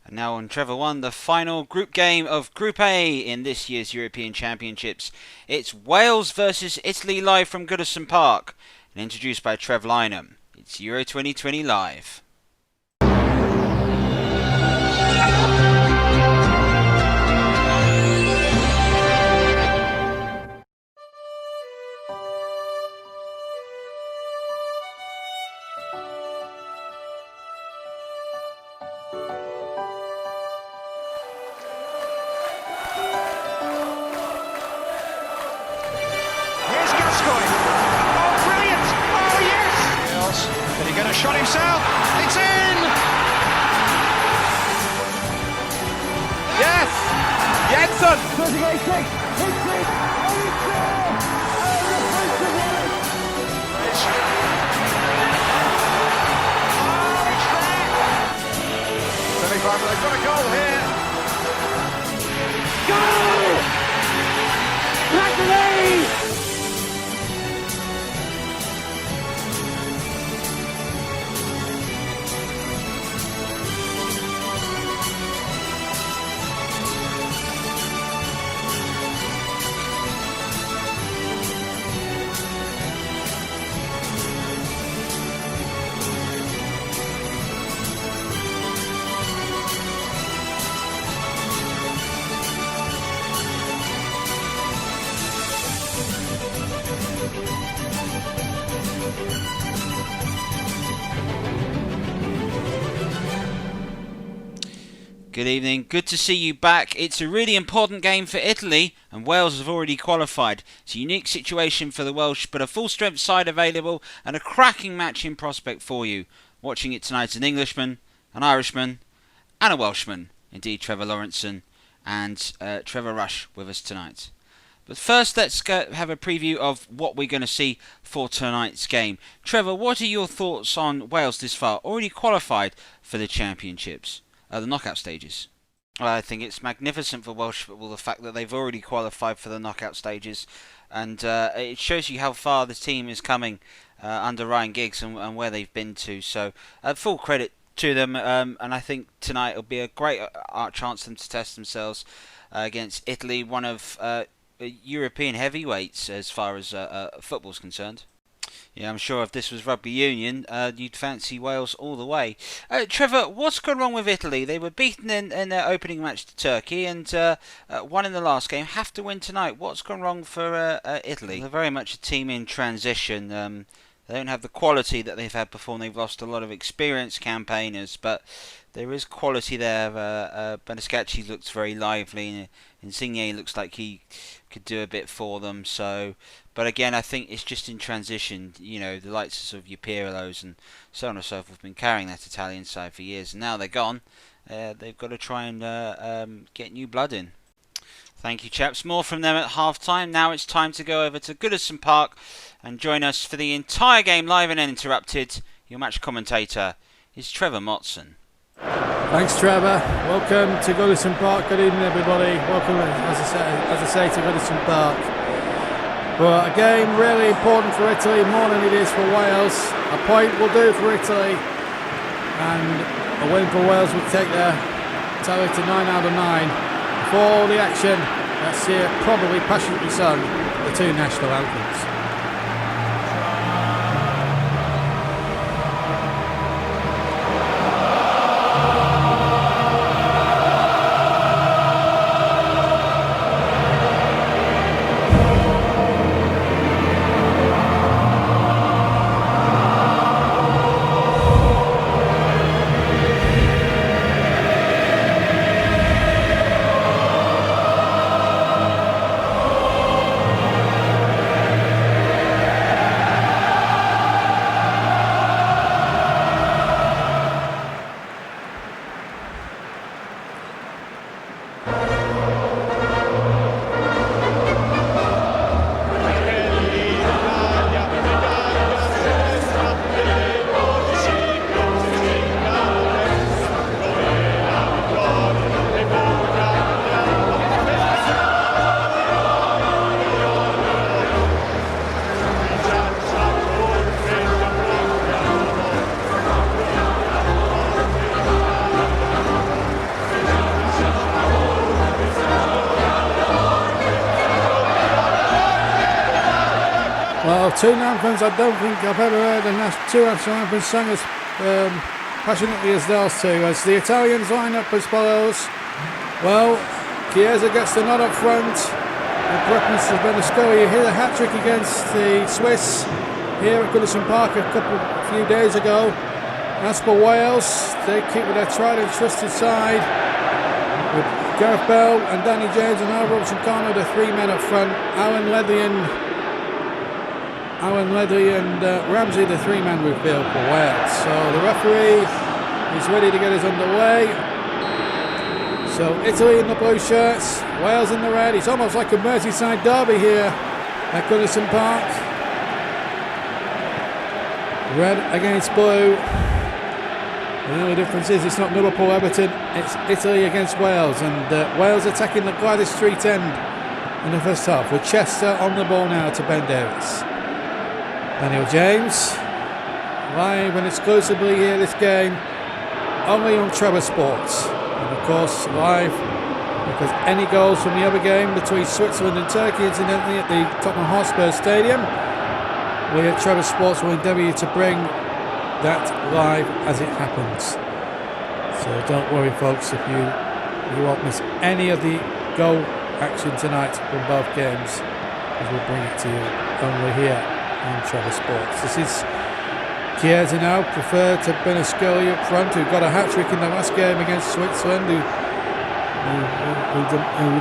And now on Trevor 1, the final group game of Group A in this year's European Championships. It's Wales versus Italy live from Goodison Park, and introduced by Trev Lynham. It's Euro 2020 live. Shot himself, it's in! Yes! Jensen! 38-6, it's it! And it's there! Semi-final, they've got a goal here! Goal! Italy! Good evening, good to see you back. It's a really important game for Italy, and Wales have already qualified. It's a unique situation for the Welsh, but a full strength side available and a cracking match in prospect for you. Watching it tonight, an Englishman, an Irishman and a Welshman. Indeed, Trevor Lawrenson and Trevor Rush with us tonight. But first, let's go have a preview of what we're going to see for tonight's game. Trevor, what are your thoughts on Wales this far? Already qualified for the championships? The knockout stages. I think it's magnificent for Welsh football, the fact that they've already qualified for the knockout stages, and it shows you how far the team is coming under Ryan Giggs and where they've been to. So full credit to them, and I think tonight will be a great chance for them to test themselves against Italy, one of European heavyweights as far as football's concerned. Yeah, I'm sure if this was rugby union, you'd fancy Wales all the way. Trevor, what's gone wrong with Italy? They were beaten in their opening match to Turkey and won in the last game. Have to win tonight. What's gone wrong for Italy? They're very much a team in transition. They don't have the quality that they've had before, and they've lost a lot of experienced campaigners, but there is quality there. Benescacchi looks very lively. Insigne looks like he could do a bit for them. So, but again, I think it's just in transition. You know, the likes of your Pirlos and so on and so forth have been carrying that Italian side for years, and now they're gone. They've got to try and get new blood in. Thank you, chaps. More from them at half-time. Now it's time to go over to Goodison Park and join us for the entire game live and uninterrupted. Your match commentator is Trevor Motson. Thanks, Trevor. Welcome to Goodison Park. Good evening, everybody. Welcome, as I say, to Goodison Park. But a game really important for Italy, more than it is for Wales. A point will do for Italy, and a win for Wales would take their tally to 9 out of 9. For all the action, let's hear probably passionately sung the two national anthems. Well, two anthems I don't think I've ever heard two national anthems sung as passionately as those two, as the Italians line up as follows. Well, Chiesa gets the nod up front. The preference has been a score. He hit a hat-trick against the Swiss here at Goodison Park a few days ago. As for Wales, they keep with their tried and trusted side with Gareth Bale and Danny James and Al Robson-Connor, the three men up front. Alan Ledley and Ramsey, the three men midfield for Wales. So the referee is ready to get us underway. So Italy in the blue shirts, Wales in the red. It's almost like a Merseyside derby here at Goodison Park. Red against blue. The only difference is it's not Liverpool-Everton, it's Italy against Wales. And Wales attacking the Goodison Street end in the first half, with Chester on the ball now to Ben Davies. Daniel James, live and exclusively here this game, only on Trevor Sports. And of course live, because any goals from the other game between Switzerland and Turkey, incidentally at the Tottenham Hotspur Stadium, we at Trevor Sports will endeavour you to bring that live as it happens. So don't worry folks, if you won't miss any of the goal action tonight from both games, as we'll bring it to you only here on Trevor Sports. This is Chiesa now, preferred to Benascoli up front, who got a hat-trick in the last game against Switzerland, who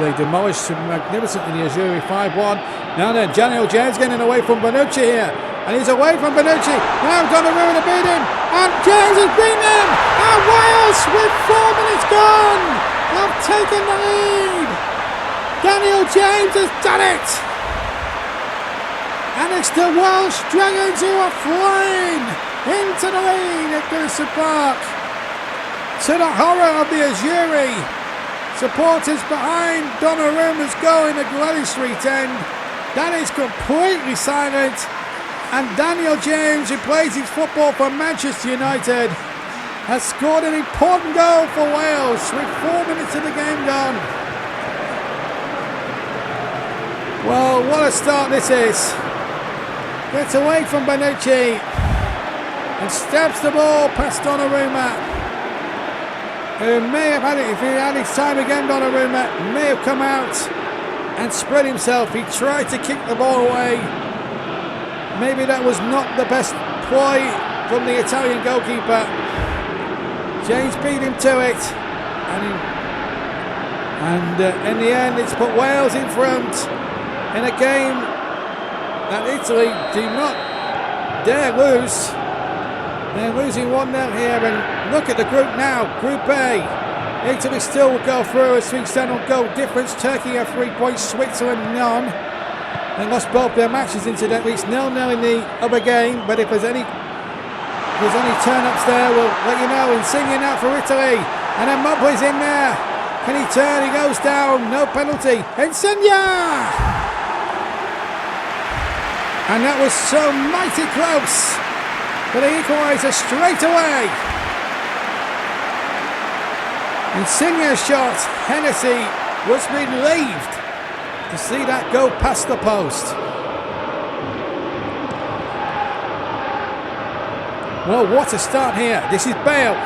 they demolished magnificently in the Azzurri 5-1. Now then, Daniel James getting away from Bonucci here, and he's away from Bonucci. Now Donnarumma to beat him, and James has beaten him, and Wales with 4 minutes gone have taken the lead. Daniel James has done it, and it's the Welsh Dragons who are flying into the lead at Goodison Park, to the horror of the Azzurri supporters behind Donnarumma's goal in the Goodison Street end. That is completely silent, and Daniel James, who plays his football for Manchester United, has scored an important goal for Wales with 4 minutes of the game gone. Well, what a start this is. Gets away from Bonucci and stabs the ball past Donnarumma, who may have had it, if he had his time again, Donnarumma may have come out and spread himself. He tried to kick the ball away. Maybe that was not the best ploy from the Italian goalkeeper. James beat him to it, and in the end it's put Wales in front in a game that Italy do not dare lose. They're losing 1-0 here, and look at the group now, Group A. Italy still will go through as 3-0 goal difference. Turkey have 3 points, Switzerland none. They lost both their matches incidentally. It's 0-0 in the other game, but if there's any turn-ups there, we'll let you know. Insigne out for Italy, and then Mobley's in there. Can he turn? He goes down, no penalty. Insigne! And that was so mighty close for the equaliser straight away. Insigne's shot, Hennessy was relieved to see that go past the post. Well, what a start here. This is Bale.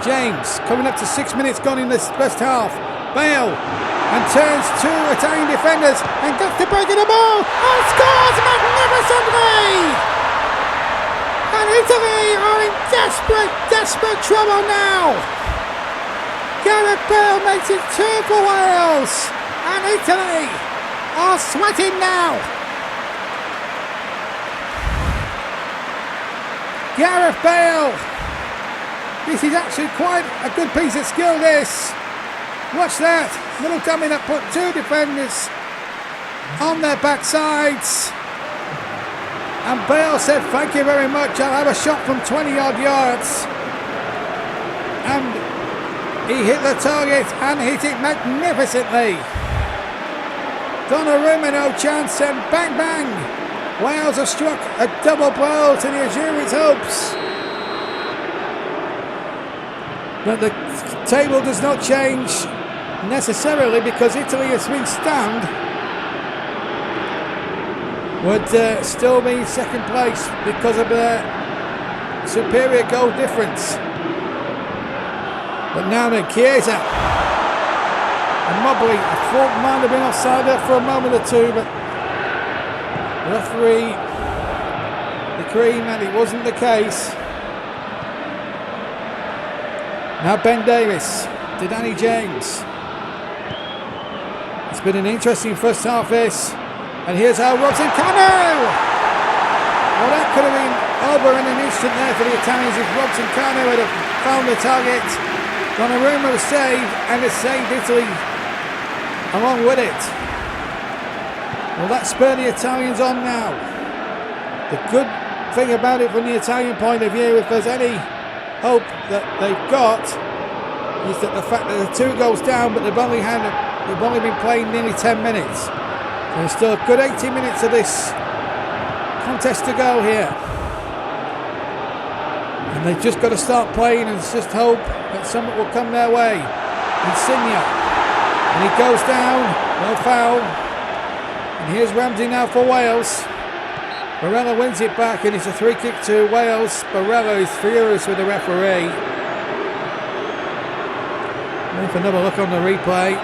James coming up to 6 minutes gone in this first half. Bale, and turns 2 Italian defenders and gets the break of the ball and scores magnificently! And Italy are in desperate trouble now. Gareth Bale makes it 2 for Wales, and Italy are sweating now. Gareth Bale, this is actually quite a good piece of skill, this. Watch that, little dummy that put 2 defenders on their backsides. And Bale said, thank you very much, I'll have a shot from 20 odd yards. And he hit the target and hit it magnificently. Donnarumma no chance, and bang bang, Wales have struck a double blow to the Azzurri's hopes. But the table does not change necessarily, because Italy has been stunned. would still be in second place because of their superior goal difference. But now then, Chiesa and Mobley, I thought might have been offside there for a moment or two, but the referee decreed that it wasn't the case. Now Ben Davies to Danny James. It's been an interesting first half this. And here's how Robson Cano! Well, that could have been over in an instant there for the Italians if Robson Cano had found the target. Donnarumma was saved and has saved Italy along with it. Well, that spurred the Italians on now. The good thing about it from the Italian point of view, if there's any hope that they've got, is that the fact that they're 2 goals down, but they've only been playing nearly 10 minutes. So there's still a good 80 minutes of this contest to go here. And they've just got to start playing and just hope that something will come their way. Insigne. And he goes down. No foul. And here's Ramsey now for Wales. Barella wins it back and it's a free kick to Wales. Barella is furious with the referee. Wait for another look on the replay.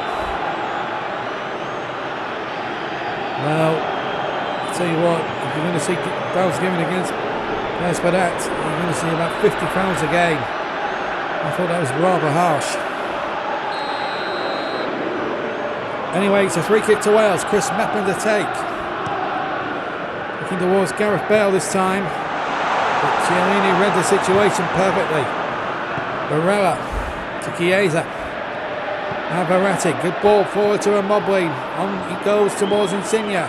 Well, I'll tell you what, if you're going to see fouls given against players for that, you're going to see about 50 fouls a game. I thought that was rather harsh. Anyway, it's a free kick to Wales. Chris Meppen to take. Looking towards Gareth Bale this time. But Chiellini read the situation perfectly. Barella to Chiesa. Now Verratti, good ball forward to Mobley. On he goes towards Insigne.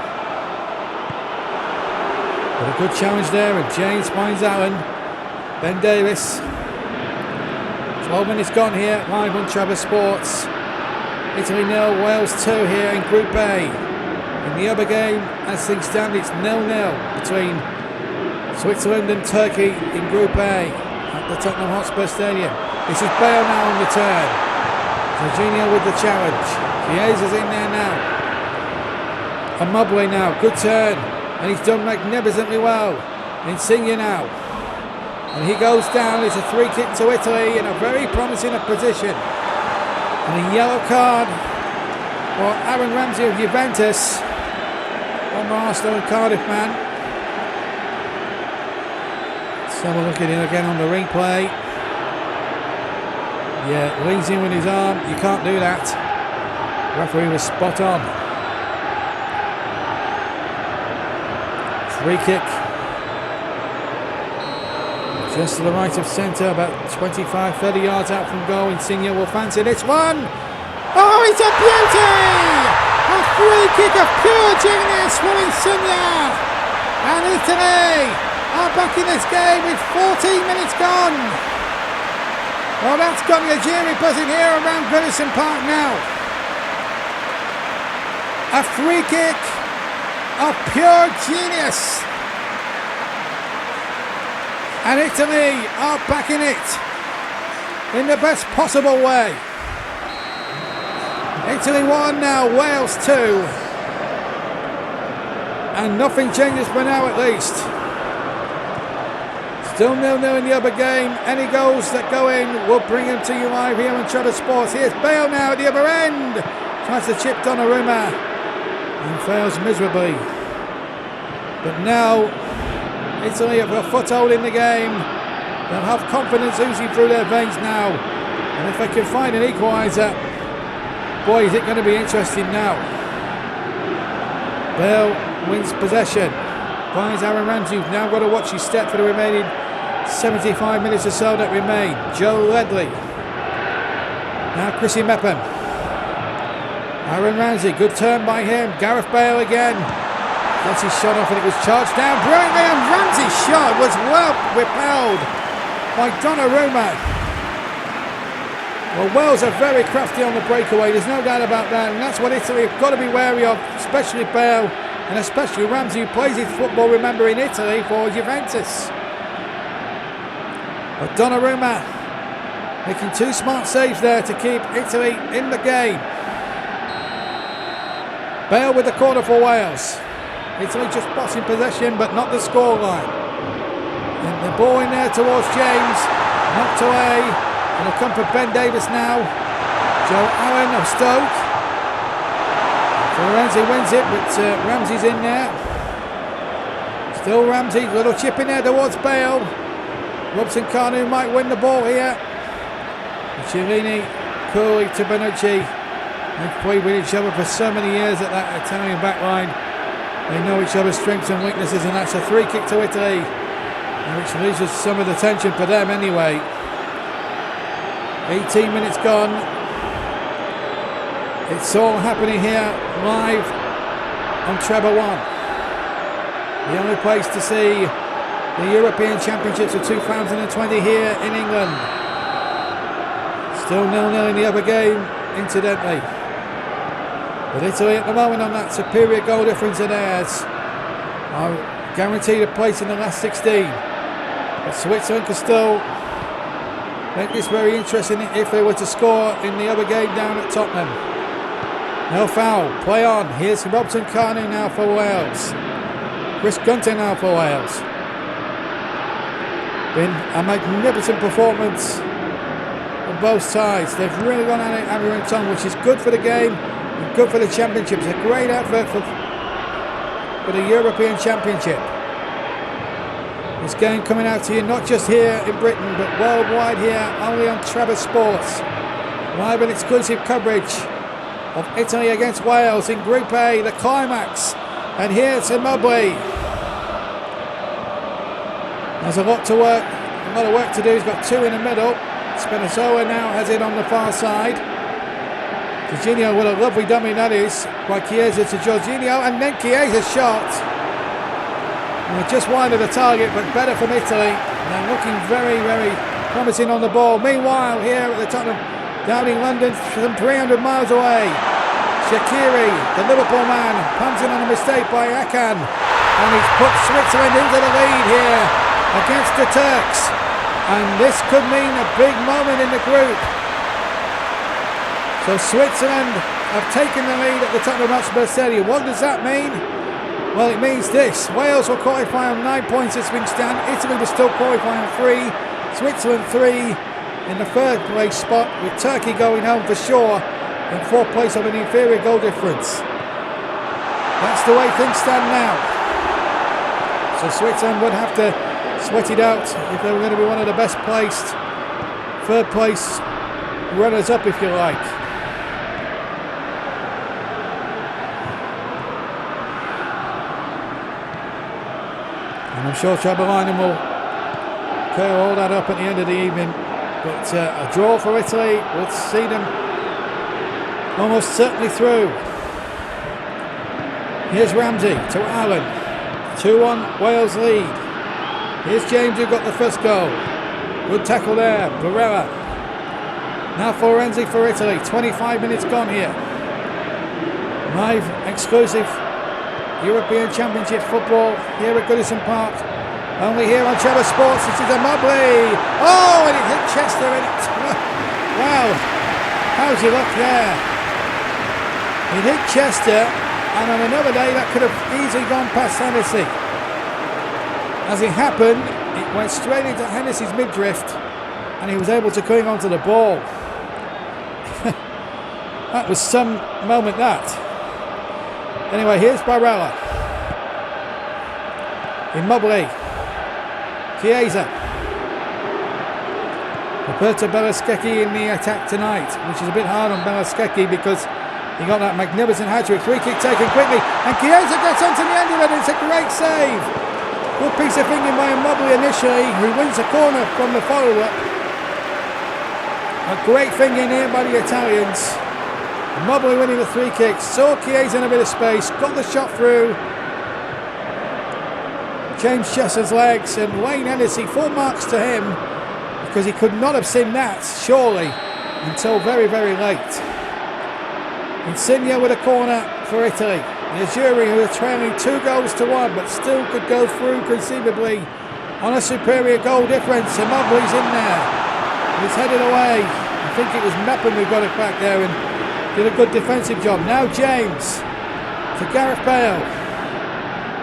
But a good challenge there, and James finds Allen. Ben Davies. 12 minutes gone here, live on Travis Sports. Italy 0, Wales 2 here in Group A. In the other game, as things stand, it's 0-0 between Switzerland and Turkey in Group A at the Tottenham Hotspur Stadium. This is Bale now on the turn. Jorginho with the challenge. Chiesa's in there now. And Mobley now, good turn. And he's done magnificently well. Insigne now. And he goes down. It's a free kick to Italy in a very promising position. And a yellow card for Aaron Ramsey of Juventus. Former Arsenal and Cardiff man. Let's have a look at it again on the replay. Yeah, leans in with his arm. You can't do that. The referee was spot on. Free kick. Just to the right of centre, about 25-30 yards out from goal. Insigne will fancy this one. Oh, it's a beauty! A free kick of pure genius for Insigne. And Italy are back in this game with 14 minutes gone. Well, that's got me a jury buzzing here around Goodison Park now. A free kick of pure genius. And Italy are back in it in the best possible way. Italy 1 now, Wales 2. And nothing changes for now at least. Still 0-0 in the other game. Any goals that go in will bring them to you live here on Travis Sports. Here's Bale now at the other end. Tries to chip Donnarumma and fails miserably. But now Italy have a foothold in the game. They'll have confidence oozing through their veins now. And if they can find an equaliser, boy, is it going to be interesting now. Bale wins possession. Finds Aaron Ramsey, who's now got to watch his step for the remaining 75 minutes or so that remain. Joe Ledley. Now Chrissy Meppen. Aaron Ramsey, good turn by him. Gareth Bale again. Gets his shot off and it was charged down brilliantly, and Ramsey's shot was well repelled by Donnarumma. Well, Wales are very crafty on the breakaway, there's no doubt about that, and that's what Italy have got to be wary of, especially Bale and especially Ramsey, who plays his football, remember, in Italy for Juventus. But Donnarumma making 2 smart saves there to keep Italy in the game. Bale with the corner for Wales. Italy just bossing possession, but not the scoreline. And the ball in there towards James, knocked away. And it'll come for Ben Davis now. Joe Allen of Stoke. Florenzi wins it, but Ramsey's in there. Still Ramsey, little chip in there towards Bale. Robson Kanu might win the ball here. Chiellini, Cooley to Bonucci. They've played with each other for so many years at that Italian back line. They know each other's strengths and weaknesses, and that's a free kick to Italy, which loses some of the tension for them anyway. 18 minutes gone. It's all happening here live on Treble 1. The only place to see the European Championships of 2020 here in England. Still 0-0 in the other game, incidentally. But Italy at the moment, on that superior goal difference of theirs, are guaranteed a place in the last 16. But Switzerland could still make this very interesting if they were to score in the other game down at Tottenham. No foul, play on. Here's Robson Kanu now for Wales. Chris Gunter now for Wales. Been a magnificent performance on both sides. They've really gone at it hammer and tongue, which is good for the game and good for the championship. It's a great effort for the European Championship. This game coming out to you not just here in Britain, but worldwide here, only on Trevor Sports. Live and exclusive coverage of Italy against Wales in Group A, the climax. And here's Immobile. There's a lot of work to do. He's got two in the middle. Spinazzola now has it on the far side. Jorginho with a lovely dummy, that is, by Chiesa to Jorginho, and then Chiesa's shot. And just wide of the target, but better from Italy. They're looking very, very promising on the ball. Meanwhile, here at the Tottenham, down in London, some 300 miles away, Shaqiri, the Liverpool man, pumps in on a mistake by Akan, and he's put Switzerland into the lead here against the Turks. And this could mean a big moment in the group. So Switzerland have taken the lead at the Tottenham Hotspur Stadium. What does that mean? Well, it means this. Wales will qualify on 9 points as things stand. Italy will still qualify on 3. Switzerland 3 in the third place spot, with Turkey going home for sure in fourth place of an inferior goal difference. That's the way things stand now. So Switzerland would have to sweat it out if they were going to be one of the best placed third place runners up, if you like. And I'm sure Travelinen will clear all that up at the end of the evening. But a draw for Italy will see them almost certainly through. Here's Ramsey to Allen. 2-1 Wales lead. Here's James who got the first goal. Good tackle there. Barella. Now Florenzi for Italy. 25 minutes gone here. Live exclusive European Championship football here at Goodison Park. Only here on Trevor Sports. This is Immobile. Oh, and it hit Chester in it. Wow. How's your luck there? It hit Chester, and on another day that could have easily gone past Hennessy. As it happened, it went straight into Hennessy's midriff, and he was able to cling onto the ball. That was some moment, that. Anyway, here's Barella. Immobile. Chiesa. Roberto Belaschecchi in the attack tonight, which is a bit hard on Belaschecchi because he got that magnificent hat-trick. Free kick taken quickly, and Chiesa gets onto the end of it, and it's a great save. Good piece of thinking by Immobile initially, who wins a corner from the follow-up. A great thinking here by the Italians. Immobile winning the free kick, saw Chiesa in a bit of space, got the shot through. James Chester's legs, and Wayne Hennessy, full marks to him, because he could not have seen that, surely, until very, very late. Insigne with a corner for Italy. The Azzurri, who are trailing 2-1, but still could go through conceivably on a superior goal difference. Immobile's in there. He's headed away. I think it was Mepham who got it back there and did a good defensive job. Now James to Gareth Bale.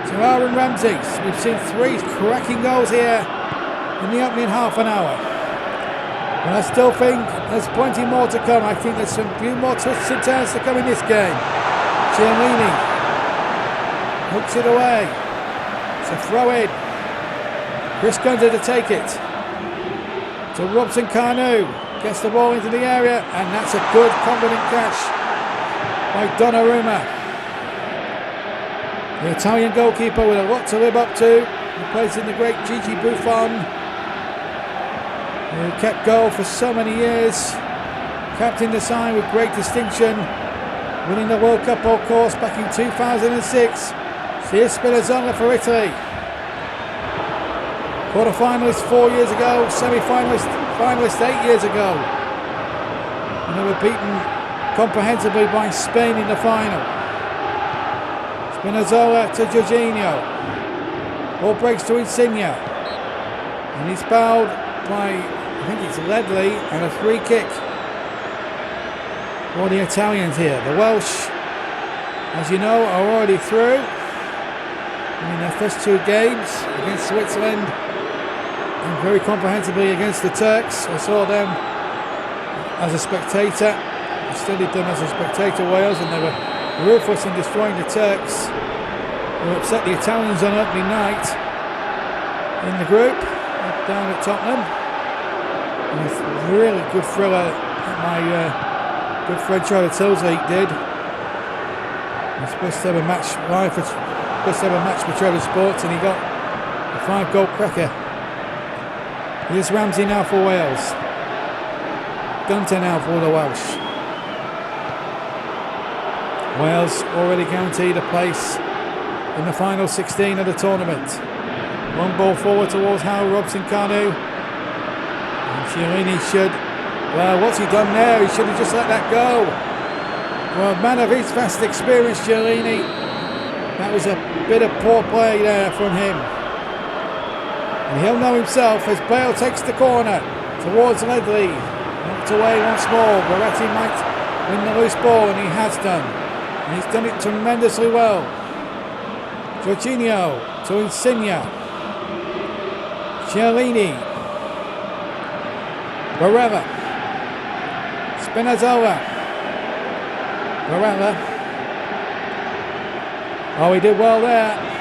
to Aaron Ramsey. We've seen 3 cracking goals here in the opening half an hour. And I still think there's plenty more to come. I think there's some few more twists and turns to come in this game. Chiellini hooks it away. It's a throw in. Chris Gunter to take it. To Robson Kanu. Gets the ball into the area, and that's a good, confident catch by Donnarumma. The Italian goalkeeper with a lot to live up to, replacing the great Gigi Buffon, who kept goal for so many years, captained the side with great distinction, winning the World Cup, of course, back in 2006. Here's Spinazzola for Italy. Quarter-finalist 4 years ago, semi-finalist 8 years ago. And they were beaten comprehensively by Spain in the final. Spinazzola to Jorginho. Ball breaks to Insigne. And he's fouled by, I think it's Ledley, and a free kick for the Italians here. The Welsh, as you know, are already through in their first 2 games against Switzerland and very comprehensively against the Turks. I saw them as a spectator. I studied them as a spectator, Wales, and they were ruthless in destroying the Turks, who upset the Italians on opening night in the group down at Tottenham. And a really good thriller that my good friend Charlie Tilsley did. He's supposed to have a match live for Trevor Sports, and he got a 5-goal cracker. Here's Ramsey now for Wales. Gunter now for the Welsh. Wales already guaranteed a place in the final 16 of the tournament. Long ball forward towards Howard Robson-Kanu. And Chiellini should... Well, what's he done there? He should have just let that go. Well, a man of his vast experience, Chiellini. That was a bit of poor play there from him. And he'll know himself as Bale takes the corner towards Ledley. Knocked away once more. Verratti might win the loose ball, and he has done. And he's done it tremendously well. Jorginho to Insigne. Chiellini. Barella. Spinazzola. Barella. Oh, he did well there.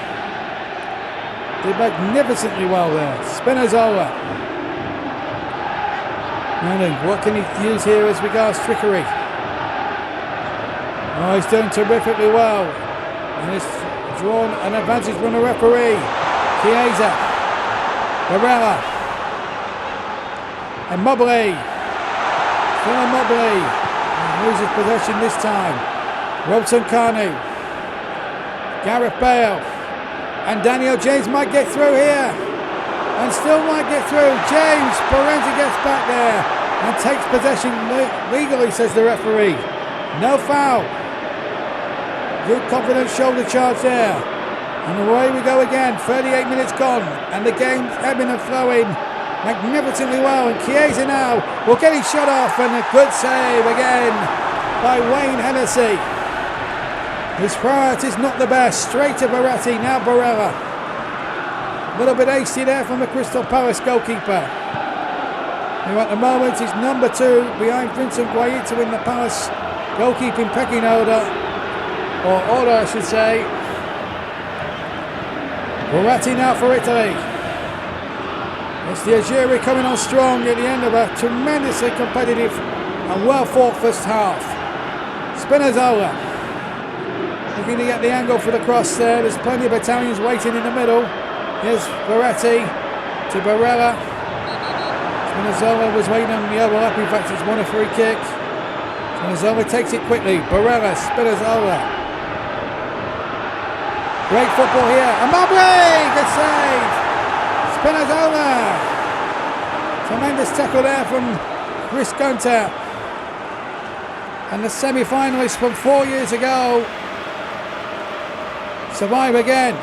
Did magnificently well there. Spinazzola. And what can he use here as regards trickery? Oh, he's done terrifically well. And it's drawn an advantage from the referee. Chiesa. Barella. And Mobley. Still a Mobley. Loses possession this time. Robson-Kanu. Gareth Bale. And Daniel James might get through here. And still might get through. James. Parenti gets back there. And takes possession legally, says the referee. No foul. Good confident shoulder charge there. And away we go again. 38 minutes gone. And the game's ebbing and flowing magnificently well. And Chiesa now will get his shot off. And a good save again by Wayne Hennessy. His priority's not the best. Straight to Verratti. Now Barella. A little bit hasty there from the Crystal Palace goalkeeper. Who at the moment is number 2 behind Vincent Guaita in the Palace goalkeeping pecking order. Or order, I should say. Verratti now for Italy. It's the Azzurri coming on strong at the end of a tremendously competitive and well-fought first half. Spinazzola. Looking to get the angle for the cross there. There's plenty of Italians waiting in the middle. Here's Verratti to Barella. Spinazzola was waiting on the overlap. In fact, he's won a free kick. Spinazzola takes it quickly. Barella, Spinazzola. Great football here. And Mobley! Good save! Spinazzola! Tremendous tackle there from Chris Gunter. And the semi-finalists from 4 years ago survive again.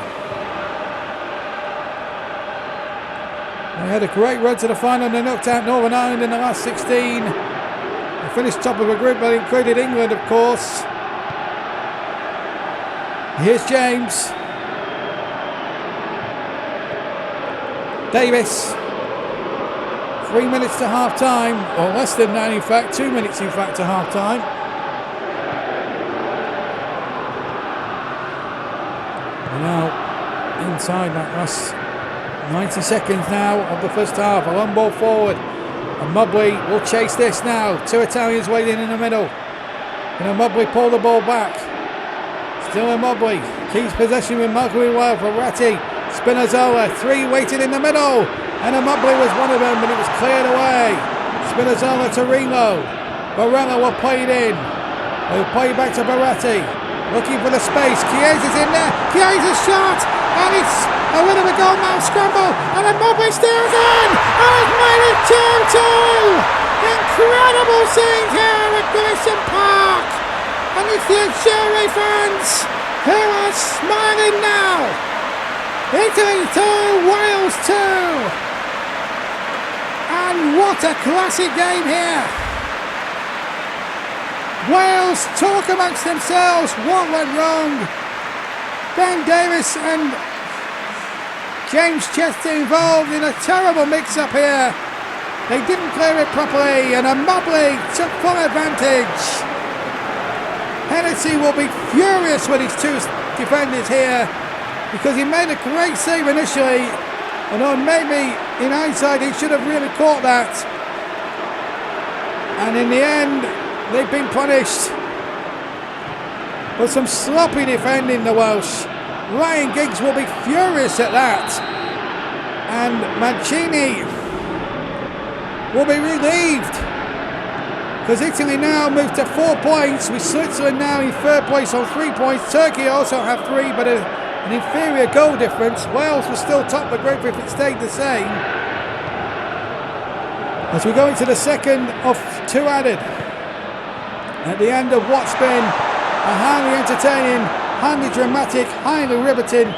They had a great run to the final and they knocked out Northern Ireland in the last 16. They finished top of a group that included England, of course. Here's James. Davis. 3 minutes to half time, or less than that in fact, 2 minutes in fact to half time. And now inside that last 90 seconds now of the first half, a long ball forward. And Mobley will chase this now. 2 Italians waiting in the middle. And Mobley pull the ball back. Still a Mobley. Keeps possession with Malcolm well. Verratti. Spinazzola. 3 waiting in the middle. And Mobley was one of them, but it was cleared away. Spinazzola to Reno. Barella will play it in. He'll play it back to Verratti. Looking for the space. Chiesa's in there. Chiesa's shot. And it's a bit of a goal now scramble. And Mobley steals in. And it's made it 2-2. Incredible scene here at Goodison Park. And it's the Azzurri fans who are smiling now. Italy 2, Wales 2. And what a classic game here. Wales talk amongst themselves what went wrong. Ben Davis and James Chester involved in a terrible mix-up here. They didn't clear it properly, and Mobley took full advantage. Hennessy will be furious with his 2 defenders here, because he made a great save initially, although maybe in hindsight he should have really caught that. And in the end, they've been punished for some sloppy defending, the Welsh. Ryan Giggs will be furious at that. And Mancini will be relieved, because Italy now move to 4 points, with Switzerland now in 3rd place on 3 points. Turkey also have 3, but an inferior goal difference. Wales will still top the group if it stayed the same. As we go into the second of 2 added, at the end of what's been a highly entertaining, highly dramatic, highly riveting,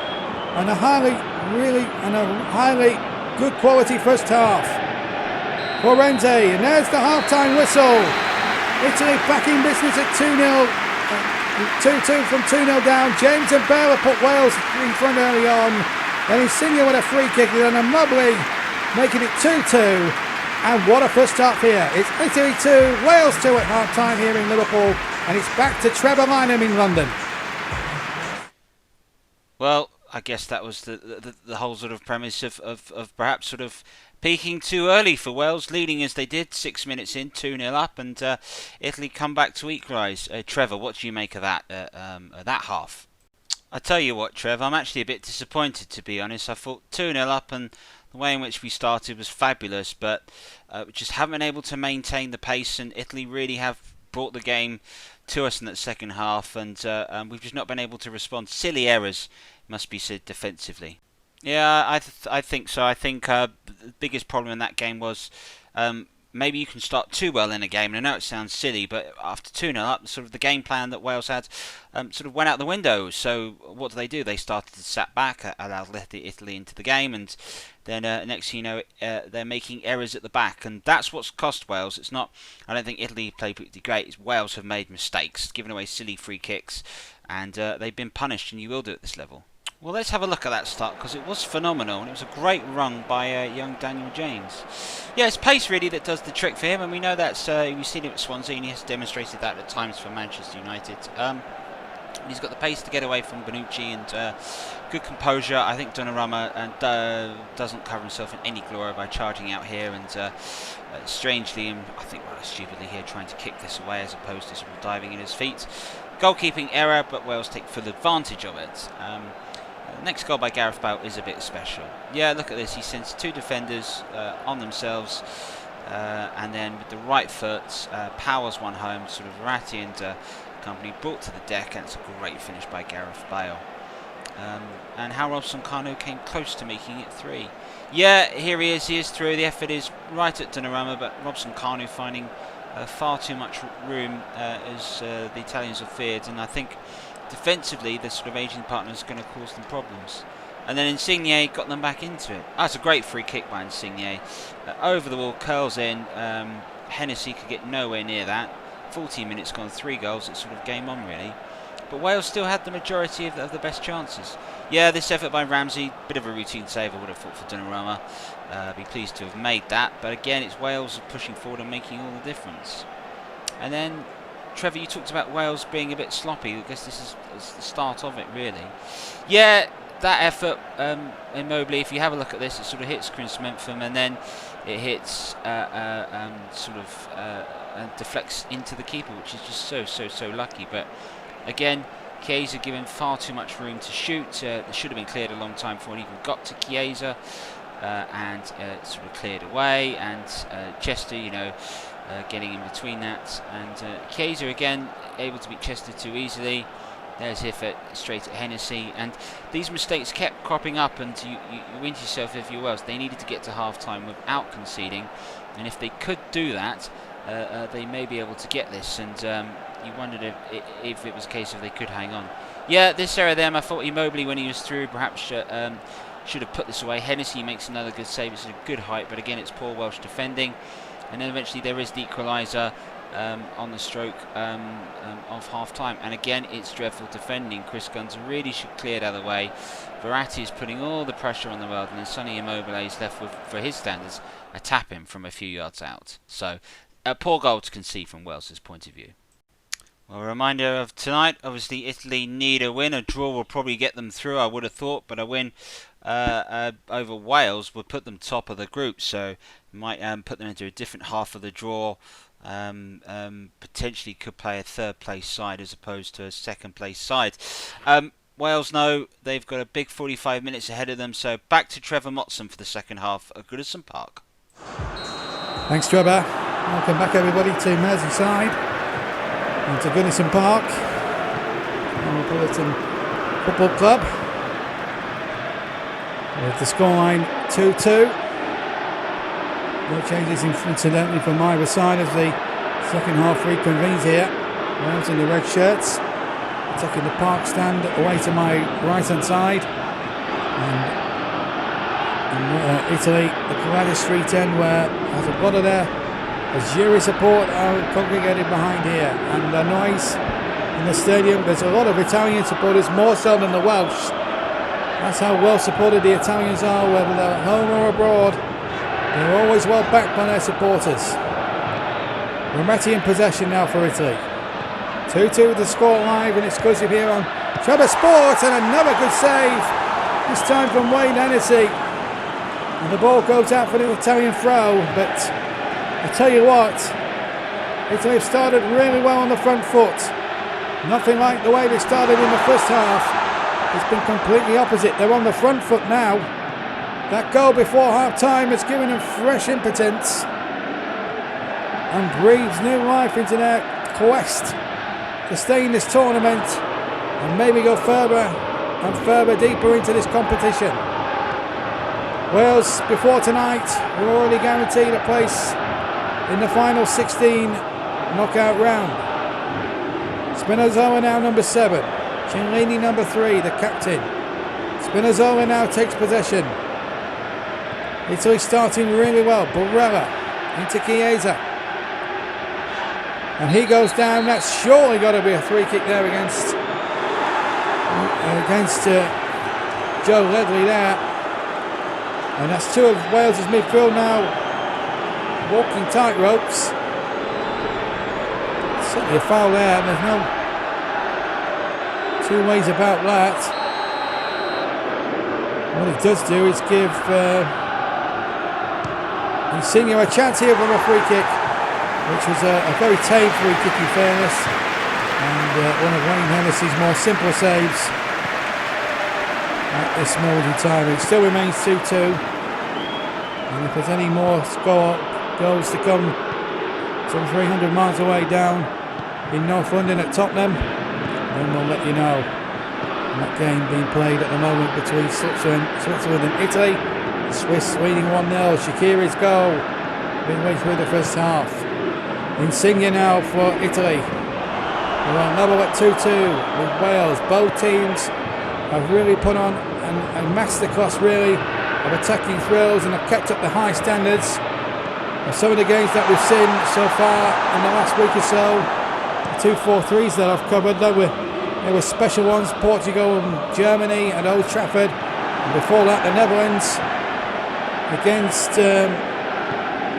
and a highly good quality first half. Forense, and there's the half-time whistle. Italy back in business at 2-0. 2-2 from 2-0 down. James and Bale put Wales in front early on. Then Insigne with a free kick, and a Mobley making it 2-2. And what a first half here. It's Italy 2, Wales 2 at half-time here in Liverpool. And it's back to Trevor Lynham in London. Well, I guess that was the whole sort of premise of perhaps sort of peaking too early for Wales, leading as they did 6 minutes in, 2-0 up, and Italy come back to equalise. Trevor, what do you make of that half? I tell you what, Trev, I'm actually a bit disappointed, to be honest. I thought 2-0 up, and the way in which we started was fabulous, but we just haven't been able to maintain the pace, and Italy really have brought the game to us in that second half, and we've just not been able to respond. Silly errors, must be said, defensively. Yeah, I think so. I think the biggest problem in that game was maybe you can start too well in a game, and I know it sounds silly, but after 2-0 up, sort of the game plan that Wales had sort of went out the window. So what do? They started to sat back, allowed Italy into the game, and then next thing you know, they're making errors at the back, and that's what's cost Wales. It's not, I don't think Italy played particularly great. It's Wales have made mistakes, given away silly free kicks, and they've been punished, and you will do at this level. Well, let's have a look at that start, because it was phenomenal, and it was a great run by young Daniel James. Yeah, it's pace really that does the trick for him, and we know that's we've seen it at Swansea, and he has demonstrated that at times for Manchester United. He's got the pace to get away from Bonucci, and good composure. I think Donnarumma doesn't cover himself in any glory by charging out here, and strangely, and I think rather stupidly here, trying to kick this away as opposed to sort of diving in his feet. Goalkeeping error, but Wales take full advantage of it. Next goal by Gareth Bale is a bit special. Yeah, look at this. He sends 2 defenders on themselves, and then with the right foot powers one home. Sort of Verratti and company brought to the deck, and it's a great finish by Gareth Bale. And how Robson-Kanu came close to making it 3. Yeah, here he is through. The effort is right at Donnarumma, but Robson-Kanu finding far too much room as the Italians have feared, and I think defensively the sort of aging partner is going to cause them problems. And then Insigne got them back into it. That's a great free kick by Insigne. Over the wall, curls in. Hennessy could get nowhere near that. 14 minutes gone, 3 goals, it's sort of game on really. but Wales still had the majority of the best chances. Yeah, this effort by Ramsey, bit of a routine save, I would have thought, for Donnarumma. Be pleased to have made that, but again, it's Wales pushing forward and making all the difference. And then, Trevor, you talked about Wales being a bit sloppy. I guess this is the start of it, really. Yeah, that effort, immobile, if you have a look at this, it sort of hits Chris Mentham, and then it hits and deflects into the keeper, which is just so lucky. But again, Chiesa given far too much room to shoot. It should have been cleared a long time before it even got to Chiesa, and sort of cleared away. And Chester, getting in between that, and Chiesa again able to beat Chester too easily. There's Hiffert straight at Hennessy, and these mistakes kept cropping up, and you win yourself if you Wales. They needed to get to half-time without conceding, and if they could do that, they may be able to get this. And you wondered if it was a case of they could hang on. Yeah, this error there, I thought Immobile, when he was through, perhaps should have put this away. Hennessy makes another good save. It's a good height, but again, it's poor Welsh defending. And then eventually there is the equaliser on the stroke of half-time. And again, it's dreadful defending. Chris Guns really should clear it out of the way. Verratti is putting all the pressure on the world, and then Sonny Immobile is left with, for his standards, a tap-in from a few yards out. So, a poor goal to concede from Wales's point of view. Well, a reminder of tonight, obviously Italy need a win. A draw will probably get them through, I would have thought, but a win over Wales would put them top of the group, so might put them into a different half of the draw. Potentially could play a third place side as opposed to a second place side. Wales know they've got a big 45 minutes ahead of them, so back to Trevor Motson for the second half at Goodison Park. Thanks, Trevor. Welcome back, everybody, to Merseyside and to Goodison Park, Metropolitan Football Club, with the scoreline 2-2. No changes incidentally from either side as the second half reconvenes here. Wales in the red shirts, taking the park stand away to my right hand side, and Italy, the Quadra Street end, where as a lot of their Azzurri support are congregated behind here, and the noise in the stadium. There's a lot of Italian supporters, more so than the Welsh. That's how well supported the Italians are, whether they're at home or abroad. They're always well backed by their supporters. Rometti in possession now for Italy. 2-2 with the score live and exclusive here on Trevor Sport, and another good save, this time from Wayne Hennessy. And the ball goes out for the Italian throw, but I tell you what, Italy have started really well on the front foot. Nothing like the way they started in the first half. It's been completely opposite. They're on the front foot now. That goal before half-time has given them fresh impotence and breathes new life into their quest to stay in this tournament and maybe go further and further deeper into this competition. Wales, before tonight, were already guaranteed a place in the final 16 knockout round. Spinazzola now number 7. Chinlini number 3, the captain. Spinazzola now takes possession. Italy starting really well. Barella into Chiesa. And he goes down. That's surely got to be a free kick there against Joe Ledley there. And that's two of Wales's midfield now walking tight ropes. Certainly a foul there. There's no two ways about that. What it does do is give Insigne a chance here from a free kick, which was a very tame free kick in fairness, and one of Wayne Hennessy's more simple saves at this moment in time. It still remains 2-2, and if there's any more goals to come some 300 miles away down in North London at Tottenham, then we'll let you know. And that game being played at the moment between Switzerland and Italy. The Swiss leading 1-0. Shaqiri's goal midway through the first half. Insigne now for Italy. We're on level at 2-2 with Wales. Both teams have really put on a masterclass really of attacking thrills and have kept up the high standards of some of the games that we've seen so far in the last week or so. The 2-4-3s that I've covered, though, with There were special ones, Portugal and Germany and Old Trafford. And before that, the Netherlands against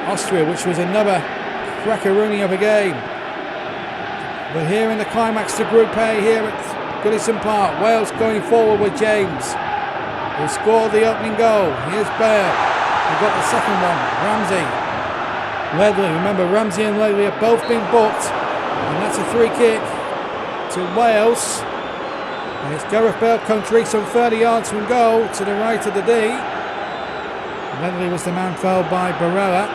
Austria, which was another crackaroonie of a game. But here in the climax to Group A here at Goodison Park, Wales going forward with James, who scored the opening goal. Here's Bale, who got the second one. Ramsey, Ledley. Remember, Ramsey and Ledley have both been booked, and that's a free kick to Wales. And it's Gareth Bale country, some 30 yards from goal to the right of the D. Ledley was the man fouled by Barella.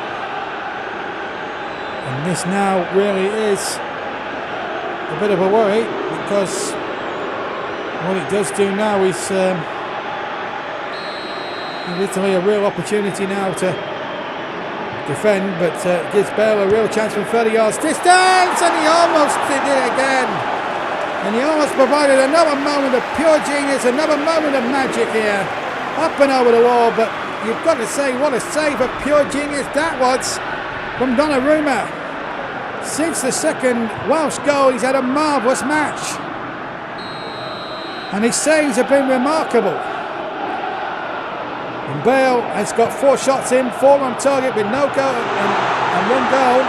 And this now really is a bit of a worry, because what it does do now is give Italy a real opportunity now to defend, but gives Bale a real chance from 30 yards distance, and he almost did it again. And he almost provided another moment of pure genius, another moment of magic here. Up and over the wall, but you've got to say what a save of pure genius that was from Donnarumma. Since the second Welsh goal, he's had a marvellous match. And his saves have been remarkable. And Bale has got 4 shots in, 4 on target with no goal and 1 goal.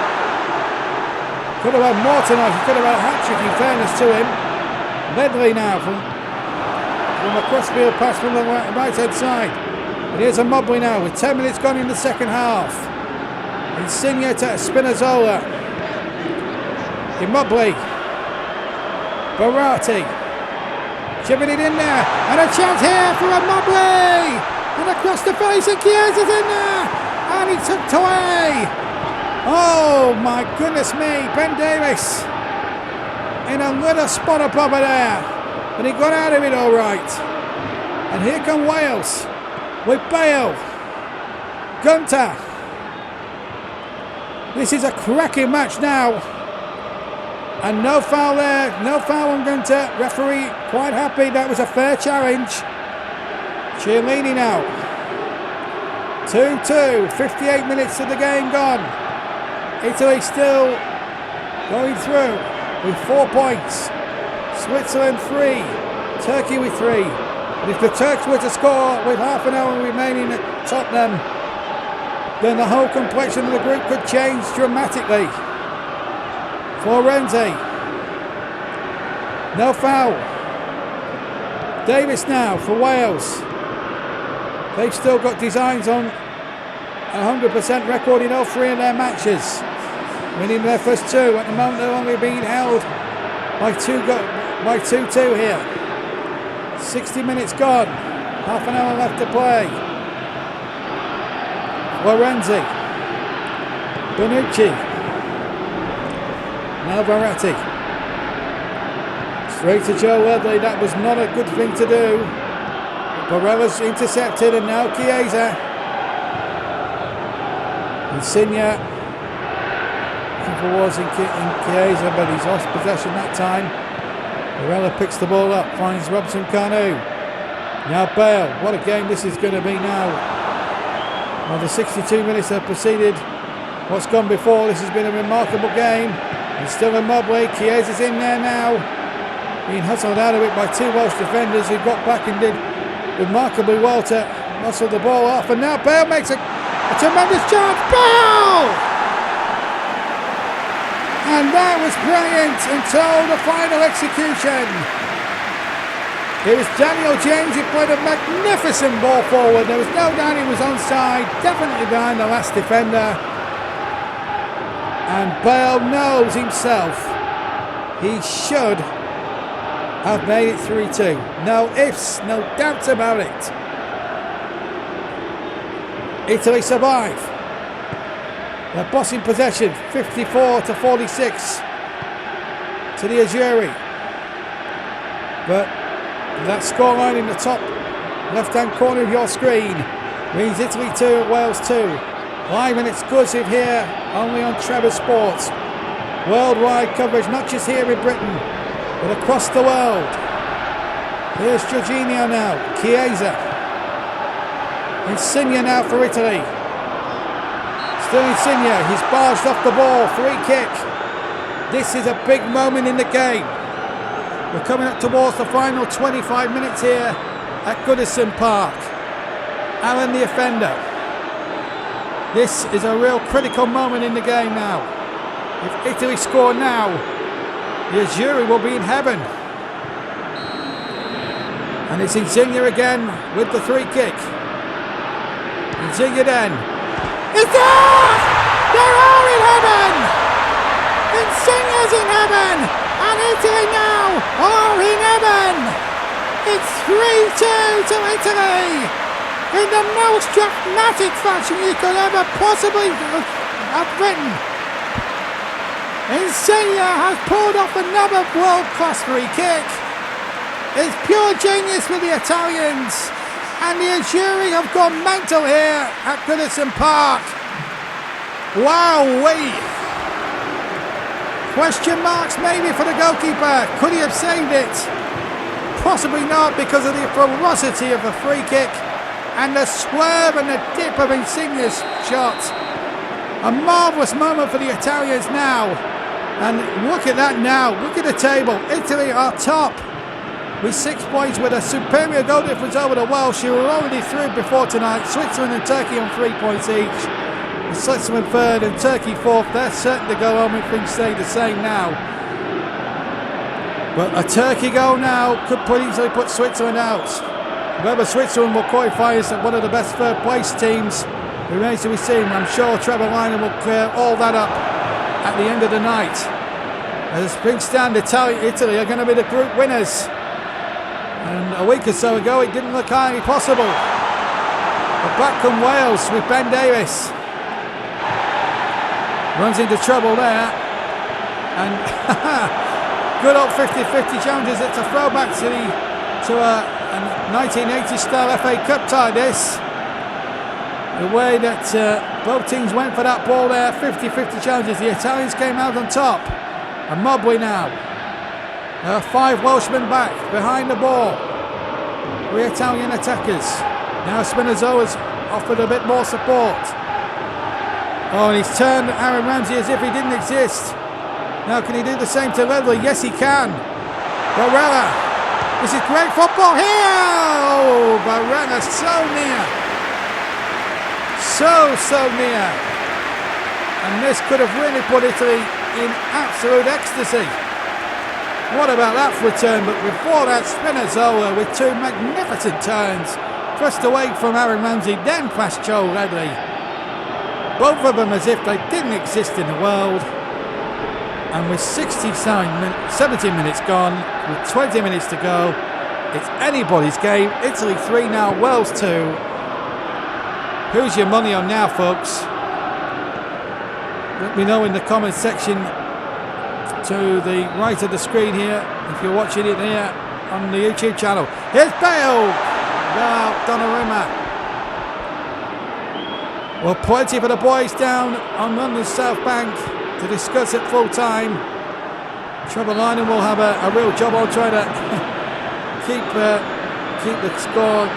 Could have had more tonight, he could have had a hat-trick in fairness to him. Ledley now from a crossfield pass from the right hand side. And here's a Mobley now with 10 minutes gone in the second half. Insigne to Spinazzola. Mobley. Verratti. Chipping it in there. And a chance here for a Mobley. And across the face, and Chiesa's in there. And he tucked away. Oh my goodness me. Ben Davies in a little spot up over there. But he got out of it all right. And here come Wales with Bale. Gunter. This is a cracking match now. And no foul there, no foul on Gunter. Referee quite happy, that was a fair challenge. Chiellini now. 2-2, 58 minutes of the game gone. Italy still going through with 4 points. Switzerland 3, Turkey with 3. And if the Turks were to score with half an hour remaining at Tottenham, then the whole complexion of the group could change dramatically. Florenzi. No foul. Davis now for Wales. They've still got designs on 100% record in all 3 of their matches. Winning their first 2. At the moment they're only being held by 2-2 here. 60 minutes gone. Half an hour left to play. Florenzi. Bonucci. Now Verratti. Straight to Joe Ledley. That was not a good thing to do. Barella's intercepted, and now Chiesa. Insigne. Keeper was in Chiesa, but he's lost possession that time. Barella picks the ball up, finds Robson Kanu. Now Bale. What a game this is going to be now. Well, the 62 minutes have preceded what's gone before. This has been a remarkable game. It's still a Mobley. Chiesa's in there now. Being hustled out of it by 2 Welsh defenders who got back and did remarkably well to muscle the ball off. And now Bale makes a tremendous chance. Bale! And that was brilliant until the final execution. It was Daniel James who played a magnificent ball forward. There was no doubt he was onside, definitely behind the last defender. And Bale knows himself he should have made it 3-2. No ifs, no doubts about it. Italy survive. They're bossing possession, 54-46 to the Azzurri. But that scoreline in the top left-hand corner of your screen means Italy 2, Wales 2. Live and exclusive here, only on Trevor Sports. Worldwide coverage, not just here in Britain, but across the world. Here's Jorginho now, Chiesa. Insigne now for Italy. Still Insigne, he's barged off the ball, free kick. This is a big moment in the game. We're coming up towards the final 25 minutes here at Goodison Park. Alan the offender. This is a real critical moment in the game now. If Italy score now, the Azzurri will be in heaven. And it's Insigne again with the free kick. Insigne then. It's there! They're all in heaven! Insigne's in heaven! And Italy now are in heaven! It's 3-2 to Italy! In the most dramatic fashion you could ever possibly have written. Insigne has pulled off another world-class free kick. It's pure genius with the Italians, and the Azzurri have gone mental here at Goodison Park. Wowee! Question marks maybe for the goalkeeper. Could he have saved it? Possibly not, because of the ferocity of the free kick and the swerve and the dip of Insigne's shot. A marvellous moment for the Italians now. And look at that now. Look at the table. Italy are top with 6 points, with a superior goal difference over the Welsh, who were already through before tonight. Switzerland and Turkey on 3 points each. With Switzerland third and Turkey fourth. They're certain to go home if things stay the same now. But a Turkey goal now could easily put Switzerland out. Whether Switzerland will qualify as one of the best third place teams remains to be seen. I'm sure Trevor Linen will clear all that up at the end of the night. As things stand, Italy are going to be the group winners. And a week or so ago it didn't look highly possible. But back come Wales with Ben Davies. Runs into trouble there. And good old 50-50 challenges. It's a throwback to a 1980 style FA Cup tie, this. The way that both teams went for that ball there, 50-50 challenges. The Italians came out on top. And Mobley now. There are 5 Welshmen back behind the ball. 3 Italian attackers. Now Spinazzola's offered a bit more support. Oh, and he's turned Aaron Ramsey as if he didn't exist. Now can he do the same to Ledley? Yes, he can. Barella. This is great football here. Oh, Barella so near. So near. And this could have really put Italy in absolute ecstasy. What about that for a turn? But before that, Spinazzola with 2 magnificent turns. Thrust away from Aaron Ramsey, then past Joe Ledley. Both of them as if they didn't exist in the world. And with 17 minutes gone, with 20 minutes to go, it's anybody's game. Italy 3 now, Wales 2. Who's your money on now, folks? Let me know in the comments section to the right of the screen here, if you're watching it here on the YouTube channel. Here's Bale! Wow, Donnarumma. Well, plenty for the boys down on London's South Bank to discuss at full time. Trevor Linen will have a real job on trying to keep the score,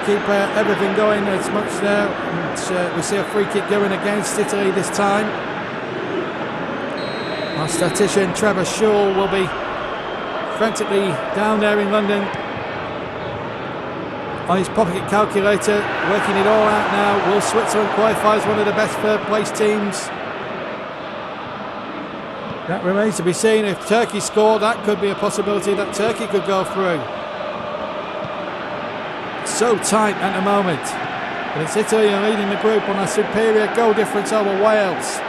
keep everything going as much there. And, we see a free kick going against Italy this time. Our statistician Trevor Shaw will be frantically down there in London on his pocket calculator, working it all out now. Will Switzerland qualify as one of the best third place teams? That remains to be seen. If Turkey score, that could be a possibility that Turkey could go through. So tight at the moment. But it's Italy leading the group on a superior goal difference over Wales.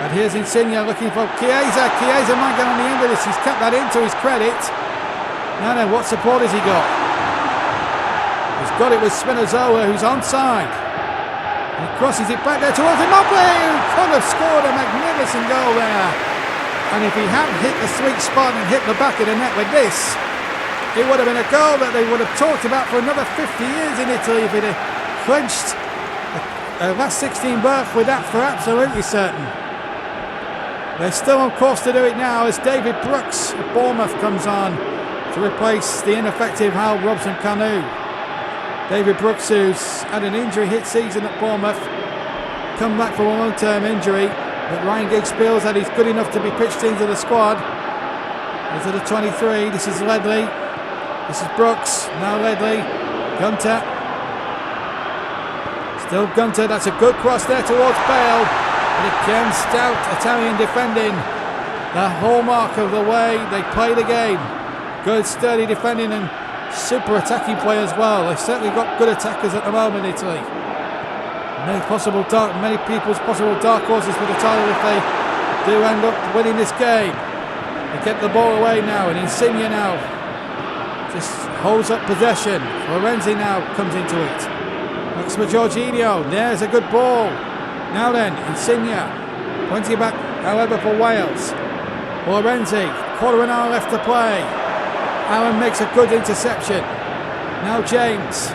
And here's Insigne looking for Chiesa. Chiesa might get on the end of this. He's cut that into his credit. Now then, what support has he got? He's got it with Spinazzola, who's onside. He crosses it back there towards Mobley, who could have scored a magnificent goal there. And if he hadn't hit the sweet spot and hit the back of the net with this, it would have been a goal that they would have talked about for another 50 years in Italy if it had clinched a last 16 berth with that for absolutely certain. They're still on course to do it now as David Brooks of Bournemouth comes on to replace the ineffective Hal Robson-Kanu. David Brooks, who's had an injury-hit season at Bournemouth, come back from a long-term injury, but Ryan Giggs feels that he's good enough to be pitched into the squad. Into the 23. This is Ledley. This is Brooks. Now Ledley. Gunter. Still Gunter. That's a good cross there towards Bale. And again, stout Italian defending. The hallmark of the way they play the game. Good sturdy defending and super attacking play as well. They've certainly got good attackers at the moment, Italy. Many people's possible dark horses for the title if they do end up winning this game. They get the ball away now, and Insigne now just holds up possession. Florenzi now comes into it. Looks for Jorginho. There's a good ball. Now then, Insigne. Plenty back, however, for Wales. Florenzi, quarter of an hour left to play. Allen makes a good interception. Now James.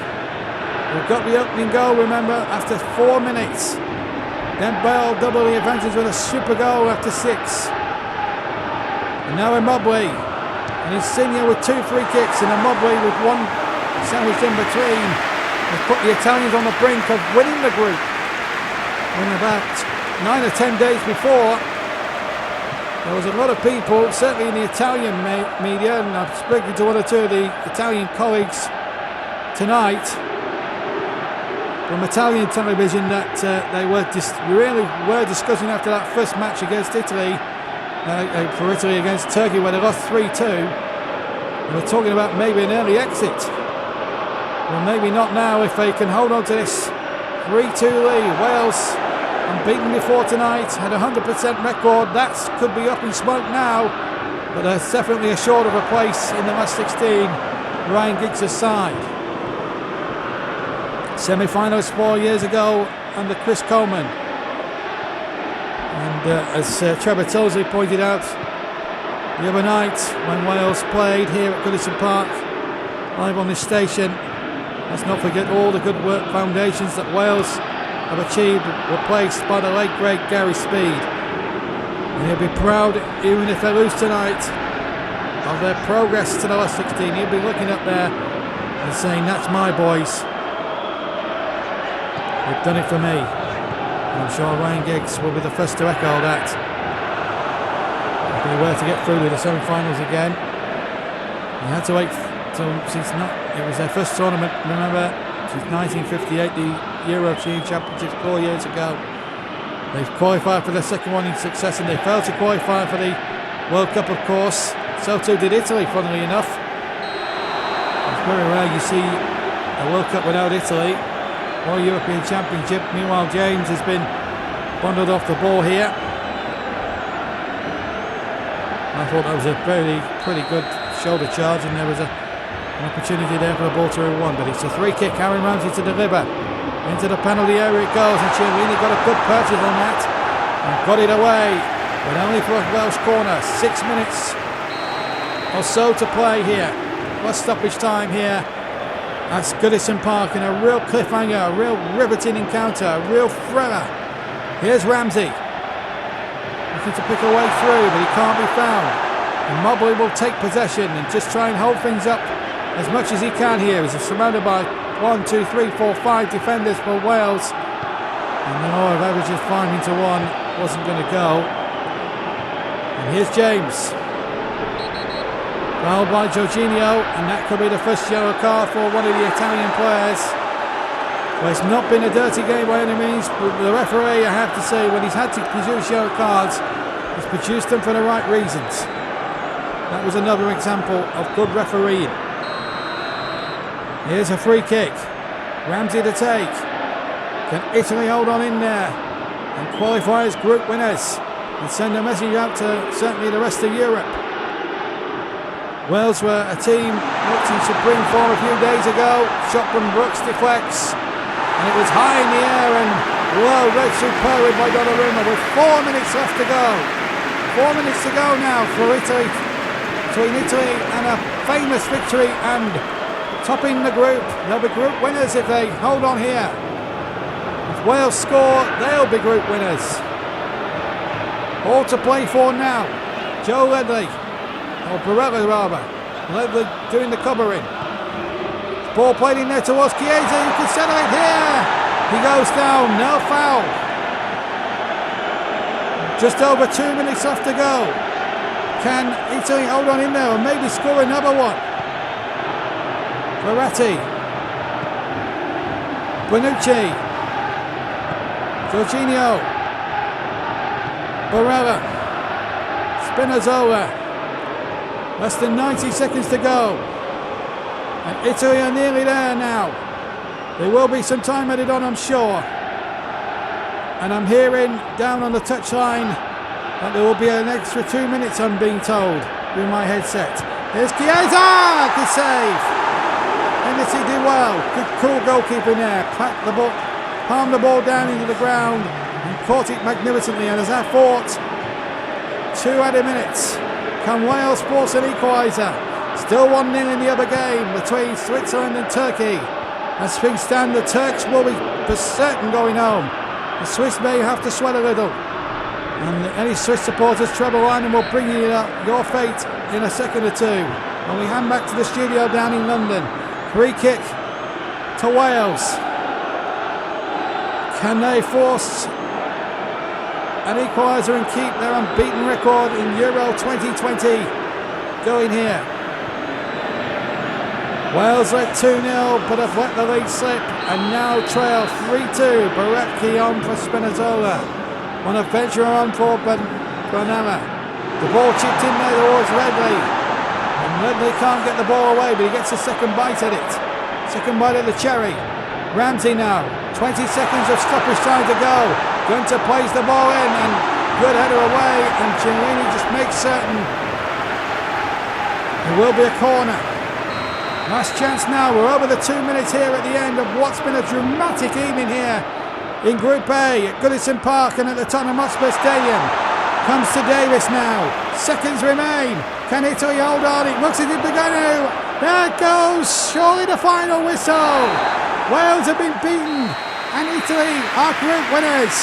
We've got the opening goal, remember, after 4 minutes. Then Bale double the advantage with a super goal after 6. And now Immobile. And Insigne with 2 free kicks, and Immobile with one sandwiched in between has put the Italians on the brink of winning the group. When about 9 or 10 days before, there was a lot of people, certainly in the Italian media, and I've spoken to 1 or 2 of the Italian colleagues tonight from Italian television, that they were really discussing after that first match against Italy, for Italy against Turkey, where they lost 3-2. They were talking about maybe an early exit. Well, maybe not now if they can hold on to this 3-2 lead. Wales, unbeaten before tonight, had a 100% record. That could be up in smoke now, but they're definitely assured of a place in the last 16, Ryan Giggs' side. Semi-finals 4 years ago under Chris Coleman. And as Trevor Tosley pointed out the other night when Wales played here at Goodison Park, live on this station, let's not forget all the good work foundations that Wales have achieved were placed by the late great Gary Speed. And he'll be proud, even if they lose tonight, of their progress to the last 16. He'll be looking up there and saying, that's my boys. They've done it for me. I'm sure Ryan Giggs will be the first to echo that. If they were to get through to the semi-finals again, they had to wait till it was their first tournament, remember, since 1958, the Euro Championships 4 years ago. They've qualified for their second one in succession. They failed to qualify for the World Cup, of course. So too did Italy, funnily enough. It's very rare you see a World Cup without Italy. Or European Championship. Meanwhile, James has been bundled off the ball here. I thought that was a pretty good shoulder charge, and there was an opportunity there for the ball to run. But it's a free kick. Aaron Ramsey to deliver into the penalty area. It goes, and Chiellini got a good purchase on that and got it away, but only for a Welsh corner. 6 minutes or so to play here. Plus stoppage time here. That's Goodison Park in a real cliffhanger, a real riveting encounter, a real thriller. Here's Ramsey, looking to pick a way through, but he can't be found. And Mobley will take possession and just try and hold things up as much as he can here. He's surrounded by 1, 2, 3, 4, 5 defenders for Wales. And the law of averages 5-1 wasn't going to go. And here's James. Fouled by Jorginho, and that could be the first yellow card for one of the Italian players. Well, it's not been a dirty game by any means, but the referee, I have to say, when he's had to produce yellow cards, he's produced them for the right reasons. That was another example of good refereeing. Here's a free kick. Ramsey to take. Can Italy hold on in there and qualify as group winners and send a message out to certainly the rest of Europe? Wales were a team looked in supreme form a few days ago. Shot from Brooks deflects, and it was high in the air and low, red superb by Donnarumma with 4 minutes left to go. 4 minutes to go now for Italy, between Italy and a famous victory and topping the group. They'll be group winners if they hold on here. If Wales score, they'll be group winners. All to play for now. Joe Ledley. Or Barella rather. Ledley doing the covering. Ball played in there towards Chiesa, who can settle it here. He goes down, no foul. Just over 2 minutes left to go. Can Italy hold on in there and maybe score another one? Verratti, Bonucci, Jorginho, Barella, Spinazzola. Less than 90 seconds to go. And Italy are nearly there now. There will be some time added on, I'm sure. And I'm hearing down on the touchline that there will be an extra 2 minutes, I'm being told, with my headset. Here's Chiesa! Good save. Hennessy did well. Good, cool goalkeeping there. Packed the ball, palmed the ball down into the ground and caught it magnificently. And as I thought, 2 added minutes. Can Wales force an equaliser? Still 1-0 in the other game between Switzerland and Turkey. As things stand, the Turks will be for certain going home. The Swiss may have to sweat a little. And any Swiss supporters, Trevor Wyman will bring you your fate in a second or two. And we hand back to the studio down in London. Free kick to Wales. Can they force an equaliser and keep their unbeaten record in Euro 2020 going here? Wales led 2-0 but have let the lead slip and now trail 3-2. Barella on for Spinazzola. On a venture on for Banana. The ball chipped in there towards Ledley. And Ledley can't get the ball away, but he gets a second bite at it. Second bite at the cherry. Ramsey now. 20 seconds of stoppage time to go. Gunter plays the ball in and good header away. And Chiellini just makes certain there will be a corner. Last chance now. We're over the 2 minutes here at the end of what's been a dramatic evening here in Group A at Goodison Park and at the Tottenham Hotspur Stadium. Comes to Davis now. Seconds remain. Can Italy hold on? It looks as if they're going to. There it goes. Surely the final whistle. Wales have been beaten and Italy are group winners.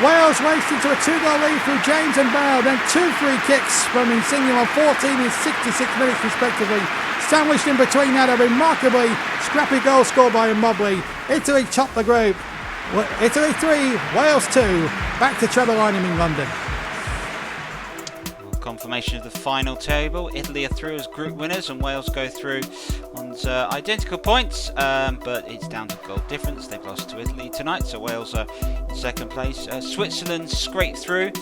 Wales raced into a 2-goal lead through James and Bale, then 2 free kicks from Insigne on 14 and 66 minutes respectively. Sandwiched in between that, a remarkably scrappy goal scored by Mobley. Italy topped the group. Italy 3, Wales 2. Back to Trevor Lynham in London. Confirmation of the final table. Italy are through as group winners and Wales go through on identical points, but it's down to goal difference. They've lost to Italy tonight, so Wales are in second place. Switzerland scraped through,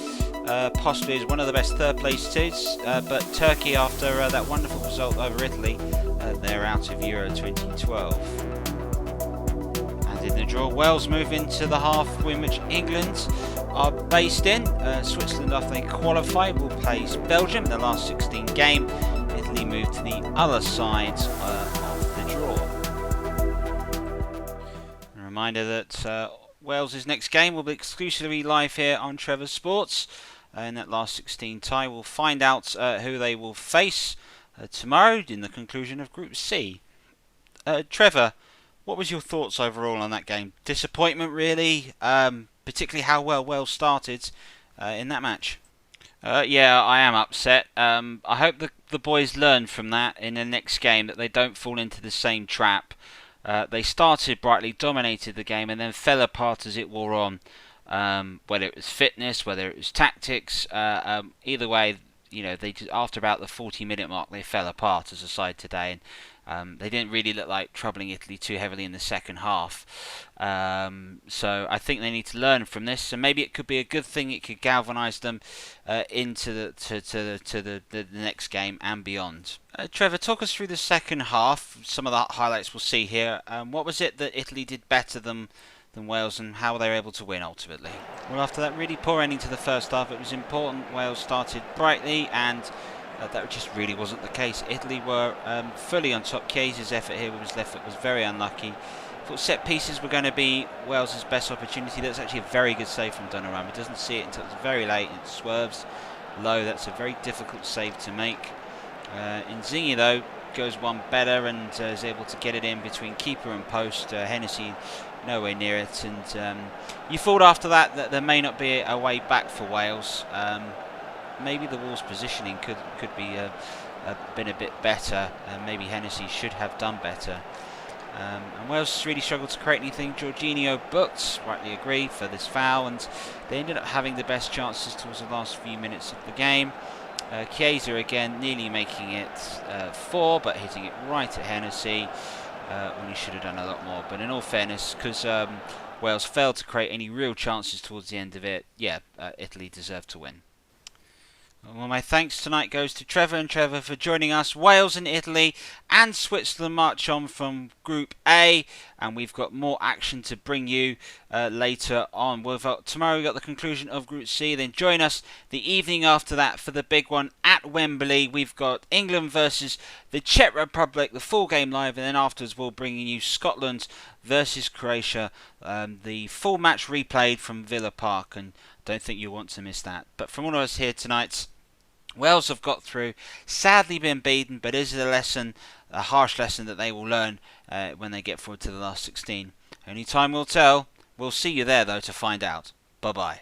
possibly is one of the best third places, but Turkey, after that wonderful result over Italy, they're out of Euro 2012. And in the draw, Wales move into the half win which England are based in. Switzerland, after they qualify, will play Belgium in the last 16 game. Italy move to the other side of the draw. A reminder that Wales' next game will be exclusively live here on Trevor Sports. In that last 16 tie, we'll find out who they will face tomorrow in the conclusion of Group C. Trevor, what was your thoughts overall on that game? Disappointment, really? Particularly how well Wales started in that match. Yeah, I am upset. I hope the boys learn from that in the next game, that they don't fall into the same trap. They started brightly, dominated the game, and then fell apart as it wore on. Whether it was fitness, whether it was tactics, either way, you know, they just, after about the 40-minute mark, they fell apart as a side today, and they didn't really look like troubling Italy too heavily in the second half. So I think they need to learn from this, and maybe it could be a good thing. It could galvanise them into the next game and beyond. Trevor, talk us through the second half. Some of the highlights we'll see here. What was it that Italy did better than Wales, and how they were able to win ultimately? Well, after that really poor ending to the first half, it was important Wales started brightly, and that just really wasn't the case. Italy were fully on top. Chiesa's effort here with his left foot was very unlucky. Thought set pieces were going to be Wales' best opportunity. That's actually a very good save from Donnarumma. He doesn't see it until it's very late, and it swerves low. That's a very difficult save to make. Insigne, though, goes one better and is able to get it in between keeper and post. Hennessy nowhere near it, and you thought after that there may not be a way back for Wales. Maybe the Wolves' positioning could be been a bit better. Maybe Hennessy should have done better. And Wales really struggled to create anything. Jorginho booked, rightly agree, for this foul, and they ended up having the best chances towards the last few minutes of the game. Chiesa again nearly making it 4, but hitting it right at Hennessy when he should have done a lot more. But in all fairness, because Wales failed to create any real chances towards the end of it, yeah, Italy deserved to win. Well, my thanks tonight goes to Trevor and Trevor for joining us. Wales and Italy and Switzerland march on from Group A, and we've got more action to bring you later on. Tomorrow we've got the conclusion of Group C, then join us the evening after that for the big one at Wembley. We've got England versus the Czech Republic, the full game live, and then afterwards we'll bring you Scotland versus Croatia, the full match replayed from Villa Park, and don't think you'll want to miss that. But from all of us here tonight, Wales have got through, sadly been beaten, but is a harsh lesson that they will learn when they get forward to the last 16. Only time will tell. We'll see you there though to find out. Bye bye.